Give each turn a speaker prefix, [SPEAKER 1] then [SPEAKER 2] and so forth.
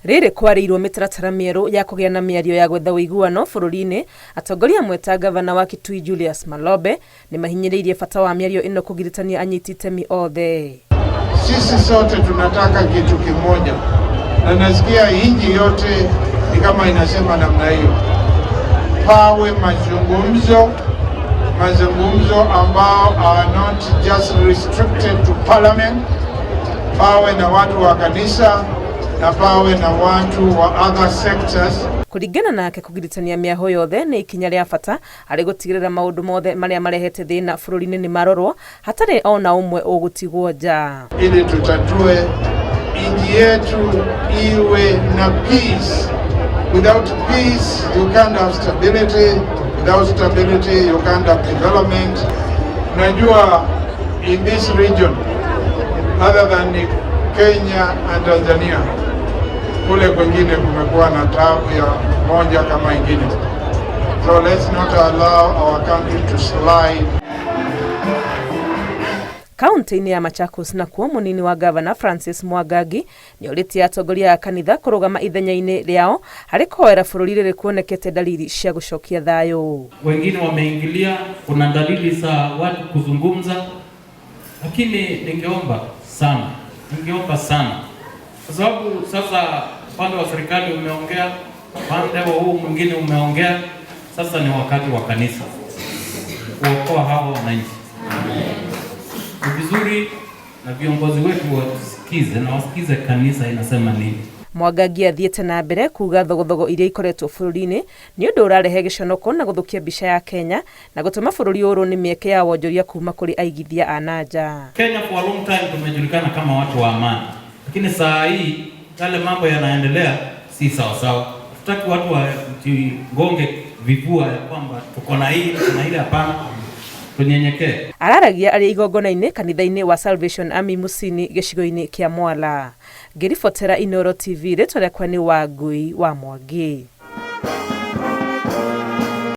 [SPEAKER 1] Rĩrĩ kwarĩirwo mĩtaratara mĩerũ ya kũgĩa na mĩario ya gwetha ũiguano bũrũri-inĩ, atongoria amwe ta Ngabana wa Kitui Julius Malombe ni mahinyĩrĩirie bata wa mĩario ĩno kũgirĩtania anyiti itemi othe.
[SPEAKER 2] Sisi sote tunataka kitu kimoja, na nasikia nchi yote ni kama inasema namna hiyo. Pawe mazungumzo ambao are not just restricted to parliament. Pawe na watu wa kanisa na pawe na watu wa other sectors.
[SPEAKER 1] Kuringana nake kũgirĩtania mĩaho yothe nĩ ikinya rĩa bata harĩ gũtigĩrĩra maũndũ mothe marĩa marehete thĩna bũrũri-inĩ nĩ marorwo hatarĩ ona ũmwe ũgũtigwo nja.
[SPEAKER 2] Ili tutatue nchi yetu iwe na peace. Without peace you can't have stability. Without stability you can't have development. Najua in this region other than Kenya and Tanzania, kule kwingine kumekuwa na tabu ya moja kama ingine. So let's not allow our country to slide.
[SPEAKER 1] Kaunti-inĩ ya Machakos na kuo mũnini wa Ngabana Francis Mwangangi nĩ orĩtie atongoria a kanitha kũrũgama ithenya-inĩ rĩao harĩ kũhoera bũrũri rĩrĩ kuonekete dalili cia gũcokia thayũ.
[SPEAKER 3] Wengine wameingilia, kuna dalili za watu kuzungumza, lakini ningeomba sana kwa sababu sasa upande wa serikali umeongea, upande wa huu mwingine umeongea. Sasa ni wakati wa kanisa kuokoa hao wananchi. Ni vizuri na viongozi wetu wasikize na wasikize kanisa inasema nini.
[SPEAKER 1] Mwangangi athiĩte na mbere kuga thogothogo iria ikoretwo bũrũri-inĩ nĩ ũndũ ũrarehe gĩconoko na gũthũkia mbica ya Kenya na gũtũma bũrũri ũrũ nĩ mĩeke ya wonjoria kuma kũrĩ aigithia a nanja.
[SPEAKER 3] Kenya for a long time tumejulikana kama watu wa amani, lakini saa hii yale mambo yanaendelea si sawa sawa. Tutaki watu wagonge vifua ya kwamba tuko na hii na ile, hapana. Tunyenyekee.
[SPEAKER 1] Araragia arĩ igongona-inĩ kanitha-inĩ wa Salvation Army Musini gĩcigo-inĩ kĩa Mwala. Ngĩribotera Inooro TV, rĩtwa rĩakwa nĩ Wangui wa Mwangi.